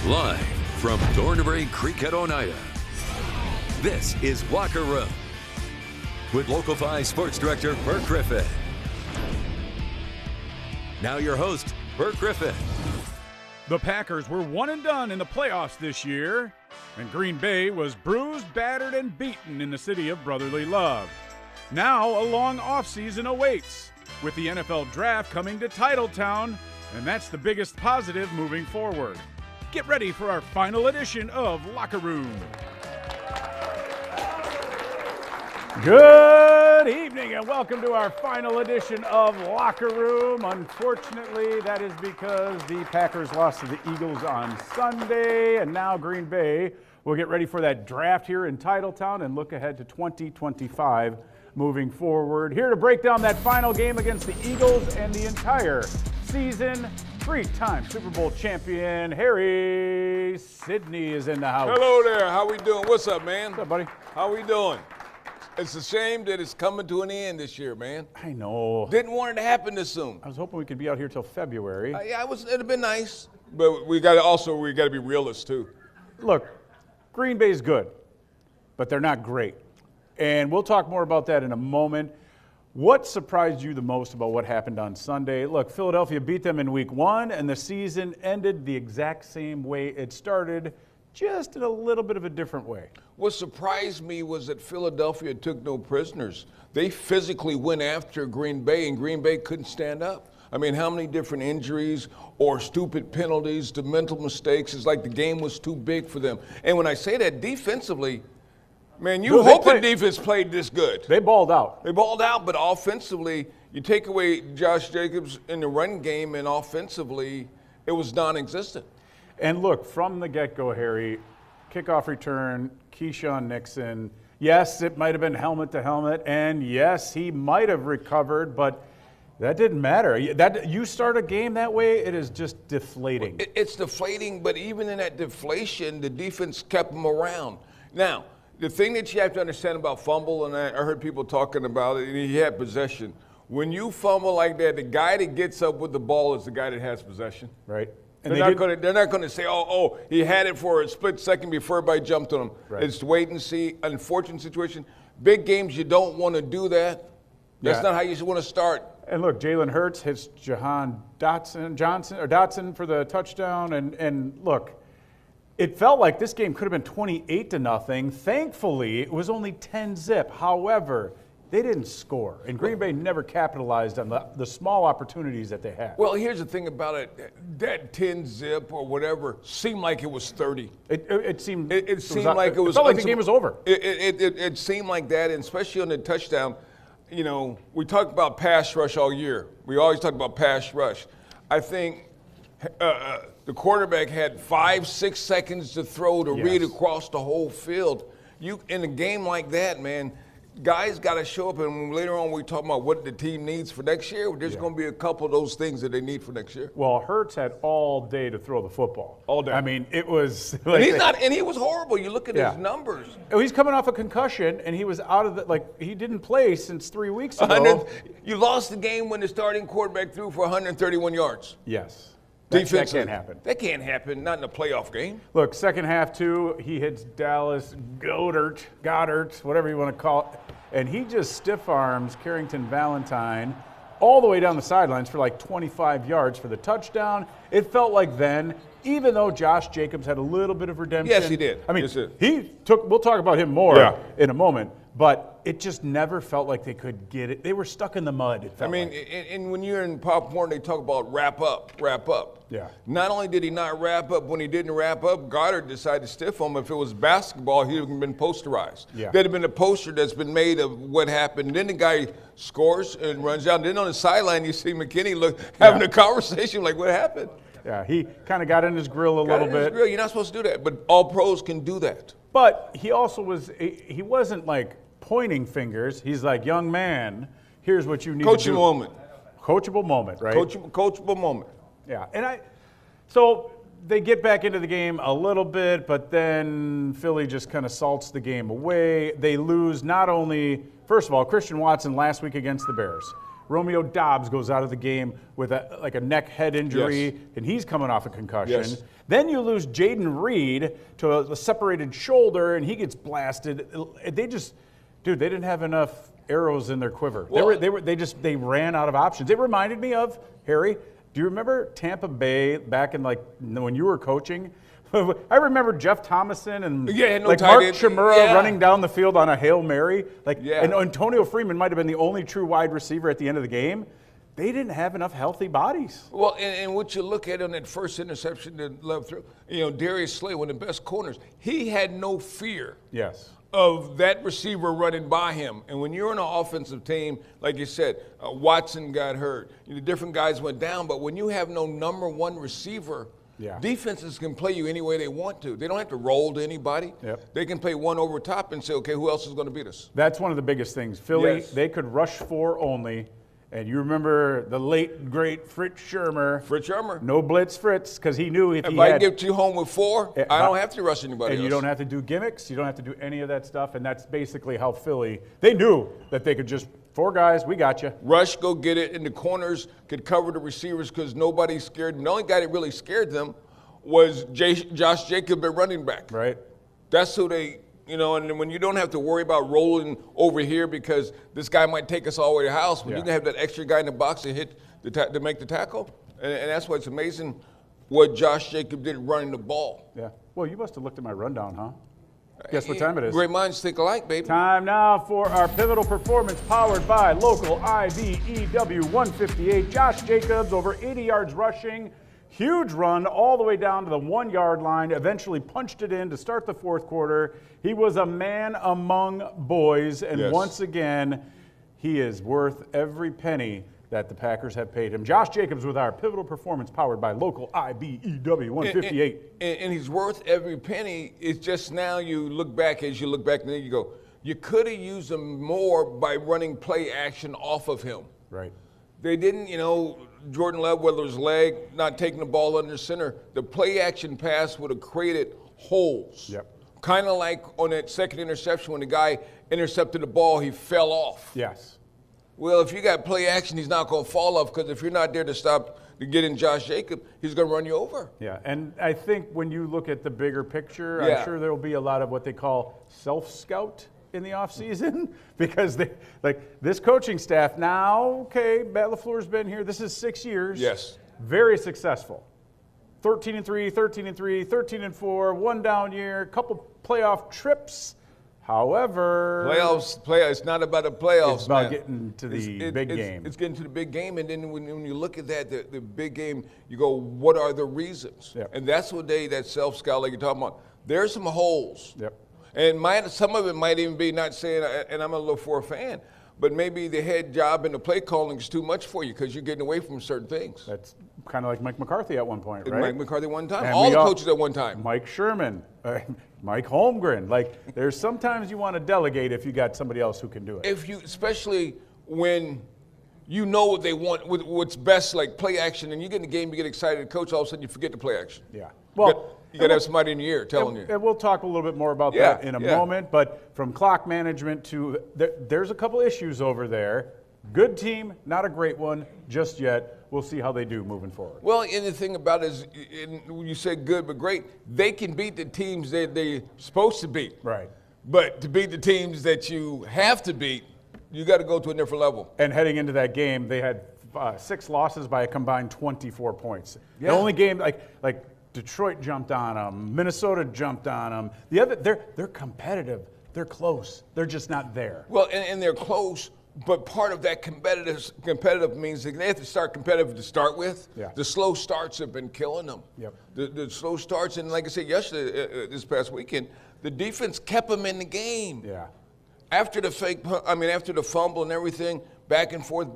Live from Thornbury Creek at Oneida, this is Locker Room with Local 5 Sports Director Bert Griffin. Now your host, Bert Griffin. The Packers were one and done in the playoffs this year, and Green Bay was bruised, battered, and beaten in the city of brotherly love. Now a long offseason awaits, with the NFL Draft coming to Titletown, and that's the biggest positive moving forward. Get ready for our final edition of Locker Room. Good evening and welcome to our final edition of Locker Room. Unfortunately, that is because the Packers lost to the Eagles on Sunday, and now Green Bay will get ready for that draft here in Titletown and look ahead to 2025 moving forward. Here to break down that final game against the Eagles and the entire season, three-time Super Bowl champion Harry Sidney is in the house. Hello there. How we doing? What's up, man? What's up, buddy? How we doing? It's a shame that it's coming to an end this year, man. I know. Didn't want it to happen this soon. I was hoping we could be out here till February. It'd have been nice, but we got to be realists too. Look, Green Bay's good, but they're not great. And we'll talk more about that in a moment. What surprised you the most about what happened on Sunday? Look, Philadelphia beat them in week one, and the season ended the exact same way it started, just in a little bit of a different way. What surprised me was that Philadelphia took no prisoners. They physically went after Green Bay, and Green Bay couldn't stand up. I mean, how many different injuries or stupid penalties, the mental mistakes, it's like the game was too big for them. And when I say that defensively, man, you hope the defense played this good. They balled out. They balled out, but offensively, you take away Josh Jacobs in the run game, and offensively, it was non-existent. And look, from the get-go, Harry, kickoff return, Keyshawn Nixon, yes, it might have been helmet to helmet, and yes, he might have recovered, but that didn't matter. You start a game that way, it is just deflating. It's deflating, but even in that deflation, the defense kept them around. Now, the thing that you have to understand about fumble, and I heard people talking about it, and he had possession. When you fumble like that, the guy that gets up with the ball is the guy that has possession. Right. And they're not going to say, oh, he had it for a split second before everybody jumped on him. Right. It's wait and see. Unfortunate situation. Big games, you don't want to do that. That's not how you want to start. And look, Jalen Hurts hits Jahan Dotson for the touchdown. And look, it felt like this game could have been 28-0. Thankfully, it was only 10-zip. However, they didn't score, and Green Bay never capitalized on the small opportunities that they had. Well, here's the thing about it. That 10-zip or whatever seemed like it was 30. It seemed like it was. It felt like the game was over. It seemed like that, and especially on the touchdown. You know, we talked about pass rush all year. We always talk about pass rush. I think the quarterback had 5-6 seconds to throw to read across the whole field. You in a game like that, man. Guys got to show up, and later on we talk about what the team needs for next year. There's going to be a couple of those things that they need for next year. Well, Hurts had all day to throw the football. All day. I mean, it was. Like and he was horrible. You look at his numbers. He's coming off a concussion, and he was out of he didn't play since 3 weeks ago. You lost the game when the starting quarterback threw for 131 yards. Yes. That can't happen. That can't happen, not in a playoff game. Look, second half, too, he hits Dallas Goedert, whatever you want to call it, and he just stiff arms Carrington Valentine all the way down the sidelines for like 25 yards for the touchdown. It felt like then, even though Josh Jacobs had a little bit of redemption. Yes, he did. I mean, we'll talk about him more in a moment, but it just never felt like they could get it. They were stuck in the mud. And when you're in popcorn, they talk about wrap up. Yeah. Not only did he not wrap up, when he didn't wrap up, Goddard decided to stiff him. If it was basketball, he would have been posterized. Yeah. There'd have been a poster that's been made of what happened. Then the guy scores and runs out. And then on the sideline, you see McKinney having a conversation like, what happened? Yeah, he kind of got in his grill a little bit. You're not supposed to do that, but all pros can do that. But he also he wasn't like pointing fingers. He's like, young man, here's what you need to do. Coachable moment, right? Coachable moment. Yeah, so they get back into the game a little bit, but then Philly just kind of salts the game away. They lose not only, first of all, Christian Watson last week against the Bears. Romeo Dobbs goes out of the game with a neck-head injury, Yes. and he's coming off a concussion. Yes. Then you lose Jaden Reed to a separated shoulder, and he gets blasted. They just, dude, they didn't have enough arrows in their quiver. Well, They ran out of options. It reminded me of, Harry, do you remember Tampa Bay back in when you were coaching? I remember Jeff Thomason and Mark Chimura running down the field on a Hail Mary. And Antonio Freeman might have been the only true wide receiver at the end of the game. They didn't have enough healthy bodies. Well, and what you look at on that first interception that led through, Darius Slay, one of the best corners, he had no fear. Yes. Of that receiver running by him. And when you're on an offensive team, like you said, Watson got hurt. Different guys went down. But when you have no number one receiver, defenses can play you any way they want to. They don't have to roll to anybody. Yep. They can play one over top and say, okay, who else is going to beat us? That's one of the biggest things. Philly, Yes. they could rush 4 only. And you remember the late, great Fritz Shermer. Fritz Shermer. No blitz Fritz, because he knew if I get you home with 4, I don't have to rush anybody and else. you don't have to do gimmicks. You don't have to do any of that stuff. And that's basically how Philly, they knew that they could just, 4 guys, we got you. Rush, go get it, and the corners could cover the receivers because nobody's scared. And the only guy that really scared them was Josh Jacobs, the running back. Right. That's who they, and when you don't have to worry about rolling over here because this guy might take us all the way to the house, when you can have that extra guy in the box to hit to make the tackle. And that's why it's amazing what Josh Jacobs did running the ball. Yeah. Well, you must have looked at my rundown, huh? Guess what time it is? Great minds think alike, baby. Time now for our pivotal performance powered by local IBEW 158. Josh Jacobs over 80 yards rushing. Huge run all the way down to the 1 yard line, eventually punched it in to start the fourth quarter. He was a man among boys, and once again, he is worth every penny that the Packers have paid him. Josh Jacobs with our pivotal performance powered by local IBEW 158. And he's worth every penny. It's just now as you look back and then you go, you could have used him more by running play action off of him. Right. They didn't, Jordan Love, whether it was leg, not taking the ball under center, the play action pass would have created holes. Yep. Kind of like on that second interception when the guy intercepted the ball, he fell off. Yes. Well, if you got play action, he's not going to fall off because if you're not there to get in Josh Jacobs, he's going to run you over. Yeah, and I think when you look at the bigger picture, Yeah. I'm sure there will be a lot of what they call self-scout in the offseason because this coaching staff now, okay, Matt LaFleur's been here. This is 6 years. Yes. Very successful. 13-3, 13-3, 13-4, 1 down year, couple playoff trips. However, It's not about the playoffs, it's about man. getting to the big game. It's getting to the big game, and then when you look at that, the big game, you go, what are the reasons? Yep. And that's what that self-scout like you're talking about. There's some holes. Yep. And some of it might even be not saying, and I'm a LaFleur fan, but maybe the head job and the play calling is too much for you because you're getting away from certain things. That's kind of like Mike McCarthy at one point, right? Mike McCarthy one time. And all the coaches at one time. Mike Sherman, Mike Holmgren. There's sometimes you want to delegate if you got somebody else who can do it. Especially when you know what they want, what's best, like play action, and you get in the game, you get excited, coach, all of a sudden you forget to play action. Yeah. Well, you got to have somebody in your ear telling you. And we'll talk a little bit more about that in a moment. But from clock management to there's a couple issues over there. Good team, not a great one just yet. We'll see how they do moving forward. Well, and the thing about it is, when you said good but great, they can beat the teams that they're supposed to beat. Right. But to beat the teams that you have to beat, you got to go to a different level. And heading into that game, they had 6 losses by a combined 24 points. Yeah. The only game like Detroit jumped on them, Minnesota jumped on them. The other, they're competitive, they're close, they're just not there. Well, and they're close, but part of that competitive means that they have to start competitive to start with. Yeah. The slow starts have been killing them. Yep. The slow starts, and like I said yesterday, this past weekend, the defense kept them in the game. Yeah. After the fumble and everything, back and forth,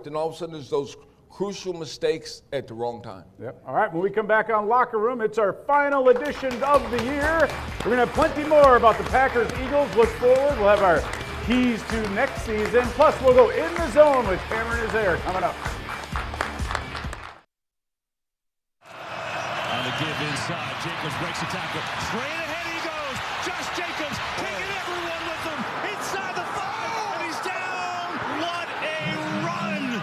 and all of a sudden there's those crucial mistakes at the wrong time. Yep. All right, when we come back on Locker Room, it's our final edition of the year. We're going to have plenty more about the Packers-Eagles. Look forward. We'll have our keys to next season. Plus, we'll go in the zone with Cameron Azair coming up. On the give inside, Jacobs breaks the tackle. Straight ahead he goes. Josh Jacobs taking everyone with him inside the 5, and he's down. What a run!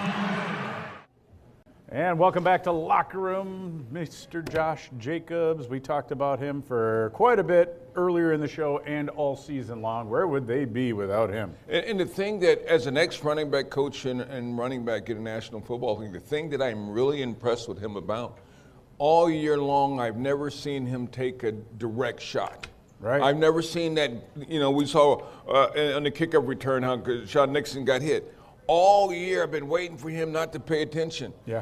And welcome back to Locker Room, Mr. Josh Jacobs. We talked about him for quite a bit earlier in the show and all season long. Where would they be without him? And the thing that, as an ex-running back coach and running back in the National Football League, the thing that I'm really impressed with him about, all year long, I've never seen him take a direct shot. Right. I've never seen that. We saw on the kickoff return how Sean Nixon got hit. All year I've been waiting for him not to pay attention. Yeah.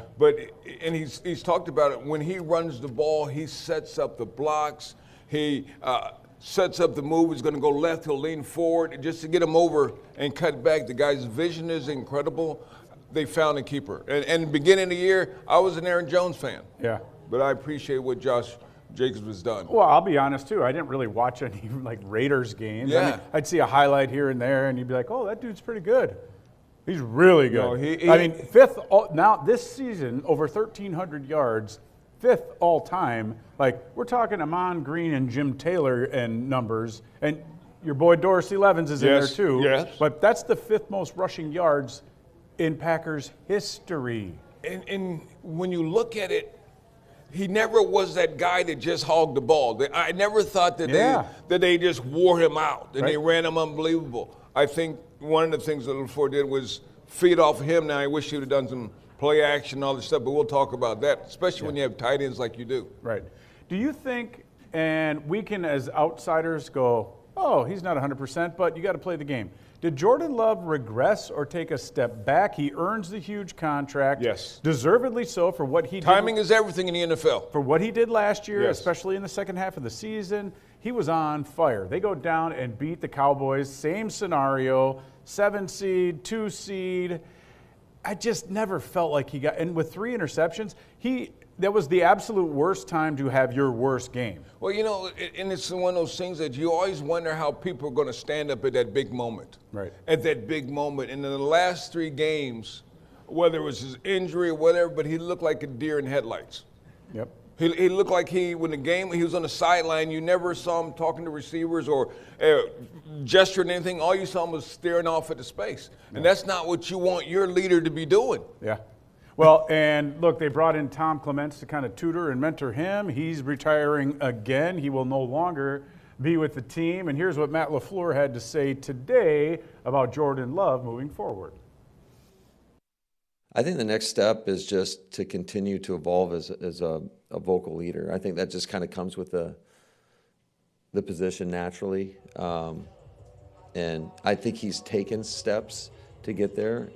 And he's talked about it. When he runs the ball, he sets up the blocks. He sets up the move. He's going to go left. He'll lean forward just to get him over and cut back. The guy's vision is incredible. They found a keeper. And the beginning of the year, I was an Aaron Jones fan. Yeah. But I appreciate what Josh Jacobs has done. Well, I'll be honest too. I didn't really watch any Raiders games. Yeah. I mean, I'd see a highlight here and there, and you'd be like, "Oh, that dude's pretty good." He's really good. No, fifth now this season, over 1,300 yards, fifth all time. We're talking Amon Green and Jim Taylor and numbers, and your boy Dorsey Levens is in there too. Yes. But that's the fifth most rushing yards in Packers history. And when you look at it, he never was that guy that just hogged the ball. I never thought that they just wore him out and they ran him unbelievable. I think one of the things that LaFleur did was feed off of him. Now, I wish he would have done some play action and all this stuff, but we'll talk about that, especially when you have tight ends like you do. Right. Do you think, and we can as outsiders go, oh, he's not 100%, but you got to play the game. Did Jordan Love regress or take a step back? He earns the huge contract. Yes. Deservedly so for what he did. Timing is everything in the NFL. For what he did last year, Yes. especially in the second half of the season, he was on fire. They go down and beat the Cowboys. Same scenario, 7 seed, 2 seed. I just never felt like he got, and with 3 interceptions, that was the absolute worst time to have your worst game. Well, and it's one of those things that you always wonder how people are going to stand up at that big moment. Right. At that big moment. And in the last 3 games, whether it was his injury or whatever, but he looked like a deer in headlights. Yep. He looked like when he was on the sideline, you never saw him talking to receivers or gesturing anything. All you saw him was staring off at the space. And that's not what you want your leader to be doing. Yeah. Well, and look, they brought in Tom Clements to kind of tutor and mentor him. He's retiring again. He will no longer be with the team. And here's what Matt LaFleur had to say today about Jordan Love moving forward. I think the next step is just to continue to evolve as a vocal leader. I think that just kind of comes with the position naturally. And I think he's taken steps to get there,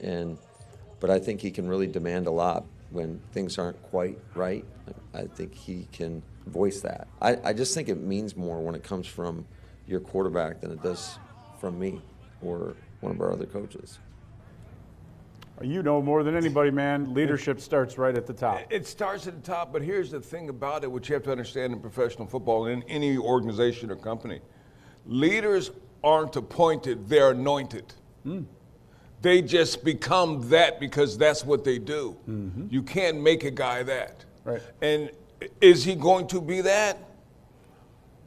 but I think he can really demand a lot when things aren't quite right. I think he can voice that. I just think it means more when it comes from your quarterback than it does from me or one of our other coaches. You know more than anybody, man. Leadership starts right at the top. It starts at the top, but here's the thing about it, which you have to understand in professional football and in any organization or company. Leaders aren't appointed, they're anointed. They just become that because that's what they do. Mm-hmm. You can't make a guy that. Right. And is he going to be that?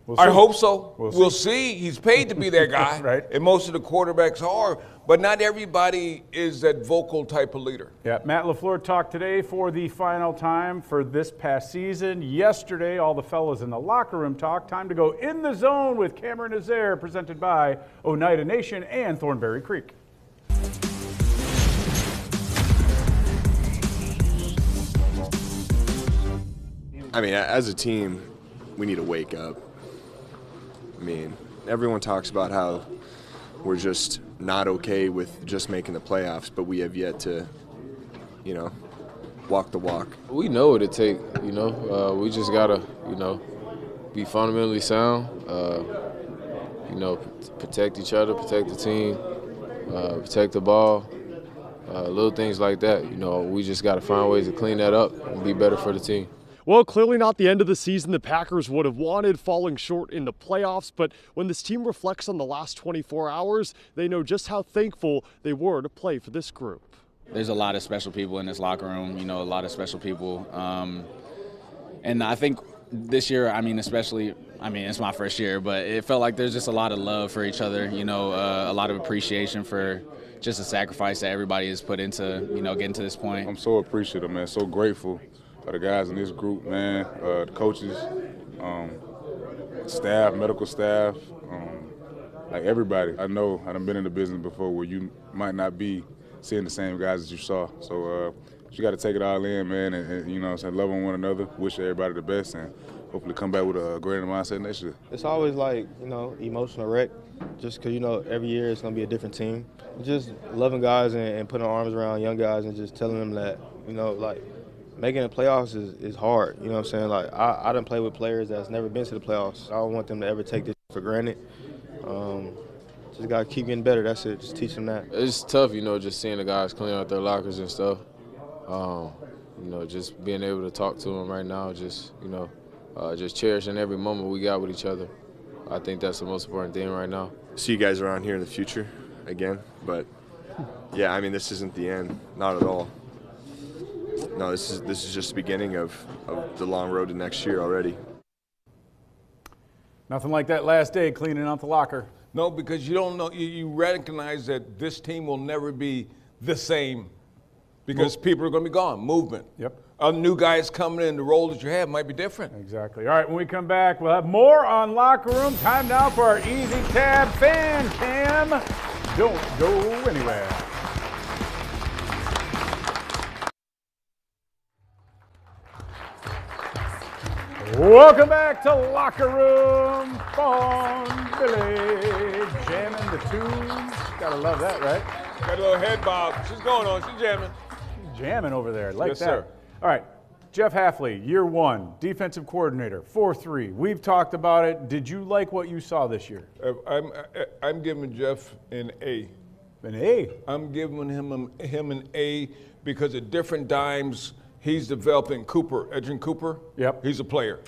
We'll I hope so. We'll see. He's paid to be that guy. Right. And most of the quarterbacks are, but not everybody is that vocal type of leader. Yeah, Matt LaFleur talked today for the final time for this past season. Yesterday, all the fellas in the locker room talked. Time to go in the zone with Cameron Azaire, presented by Oneida Nation and Thornberry Creek. I mean, as a team, we need to wake up. I mean, everyone talks about how we're just not okay with just making the playoffs, but we have yet to, walk the walk. We know what it takes, we just got to, be fundamentally sound, protect each other, protect the team, protect the ball, little things like that. We just got to find ways to clean that up and be better for the team. Well, clearly not the end of the season the Packers would have wanted, falling short in the playoffs, but when this team reflects on the last 24 hours, they know just how thankful they were to play for this group. There's a lot of special people in this locker room, a lot of special people. And I think this year, especially, it's my first year, but it felt like there's just a lot of love for each other, a lot of appreciation for just a sacrifice that everybody has put into, getting to this point. I'm so appreciative, man. So grateful for the guys in this group, man. The coaches, staff, medical staff, like everybody. I know I've been in the business before where you might not be seeing the same guys as you saw. So you got to take it all in, man, and love on one another, wish everybody the best, and hopefully come back with a greater mindset next year. It's always like, emotional wreck, just because, every year it's going to be a different team. Just loving guys and putting our arms around young guys and just telling them that, making the playoffs is hard. You know what I'm saying? Like, I done play with players that's never been to the playoffs. I don't want them to ever take this for granted. Just got to keep getting better. That's it. Just teach them that. It's tough, just seeing the guys clean out their lockers and stuff. Just being able to talk to them right now, just cherishing every moment we got with each other. I think that's the most important thing right now. See you guys around here in the future again, but yeah, this isn't the end, not at all. No, this is just the beginning of the long road to next year already. Nothing like that last day cleaning out the locker. No, because you don't know, you recognize that this team will never be the same because people are going to be gone. Movement. Yep. New guys coming in, the role that you have might be different. Exactly. All right, when we come back, we'll have more on Locker Room. Time now for our Easy Tab Fan Cam. Don't go anywhere. Welcome back to Locker Room. Fawn Billy jamming the tunes. Gotta love that, right? Got a little head bob. She's going on. She's jamming. Jamming over there. Like yes, that. Sir. All right. Jeff Hafley, year one, defensive coordinator, 4-3. We've talked about it. Did you like what you saw this year? I'm giving Jeff an A. An A? I'm giving him an A because at different times he's developing Edgerrin Cooper. Yep. He's a player.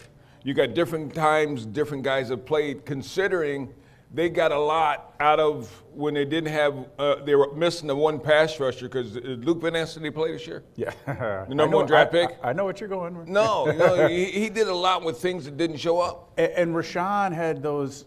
You got different times, different guys have played, considering they got a lot out of when they didn't have, they were missing the one pass rusher because Luke Van Ness, did he play this year? Yeah. The number one draft pick? I know what you're going with. No, he did a lot with things that didn't show up. And Rashawn had those,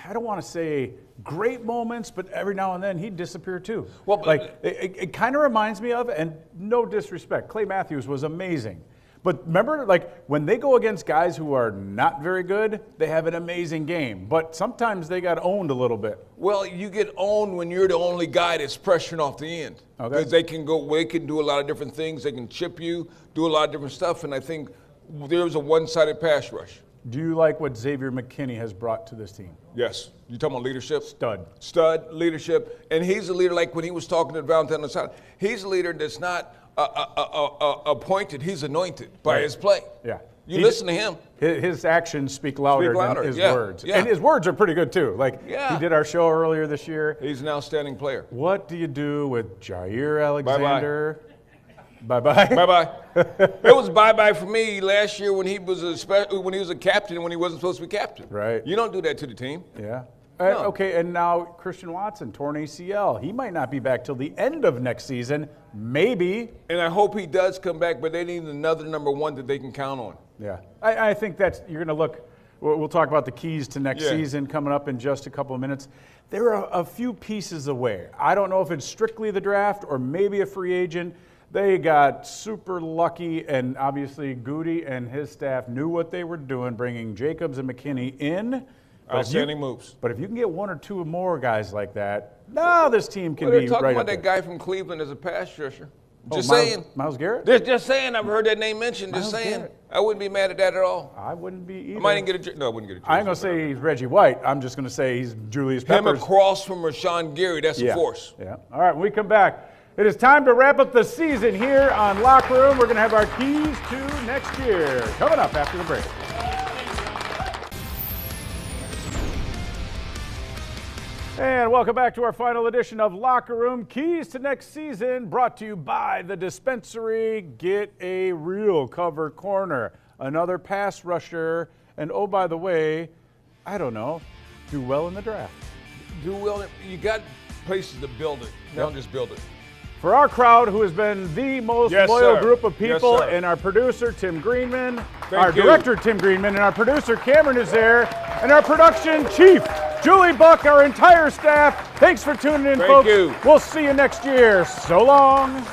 I don't want to say great moments, but every now and then he'd disappear too. Well, it kind of reminds me of, and no disrespect, Clay Matthews was amazing. But remember, when they go against guys who are not very good, they have an amazing game. But sometimes they got owned a little bit. Well, you get owned when you're the only guy that's pressuring off the end. Okay. Because they can do a lot of different things. They can chip you, do a lot of different stuff. And I think there's a one-sided pass rush. Do you like what Xavier McKinney has brought to this team? Yes. You talking about leadership? Stud, leadership. And he's a leader, like when he was talking to Valentine on the side, he's a leader that's not appointed, he's anointed by his play. Yeah. You listen to him. His actions speak louder than his words. Yeah. And his words are pretty good too. He did our show earlier this year. He's an outstanding player. What do you do with Jair Alexander? Bye-bye. Bye-bye. It was bye-bye for me last year when he was a captain when he wasn't supposed to be captain. Right. You don't do that to the team. Yeah. No. Okay, and now Christian Watson, torn ACL. He might not be back till the end of next season, maybe. And I hope he does come back, but they need another number one that they can count on. Yeah. I think you're going to look, we'll talk about the keys to next season coming up in just a couple of minutes. They're a few pieces away. I don't know if it's strictly the draft or maybe a free agent. They got super lucky, and obviously Goody and his staff knew what they were doing, bringing Jacobs and McKinney in. Outstanding moves. But if you can get one or two more guys like that, now this team can be right up there. They're talking about that guy from Cleveland as a pass rusher. Just Myles, saying. Myles Garrett? Just saying. I've heard that name mentioned. Just saying. Garrett. I wouldn't be mad at that at all. I wouldn't be either. I might even get a no, I wouldn't get a jersey. I ain't going to say he's Reggie White. I'm just going to say he's Julius Peppers. Him across from Rashawn Gary. That's a force. Yeah. All right, when we come back, it is time to wrap up the season here on Locker Room. We're going to have our keys to next year coming up after the break. And welcome back to our final edition of Locker Room. Keys to next season brought to you by the Dispensary. Get a real cover corner, another pass rusher, and oh, by the way, I don't know, do well in the draft. Do well. You got places to build it. Don't just build it. For our crowd, who has been the most loyal group of people, and our producer, Tim Greenman, our director, Tim Greenman, and our producer, Cameron, is there, and our production chief, Julie Buck, our entire staff, thanks for tuning in, Thank folks. you. We'll see you next year. So long.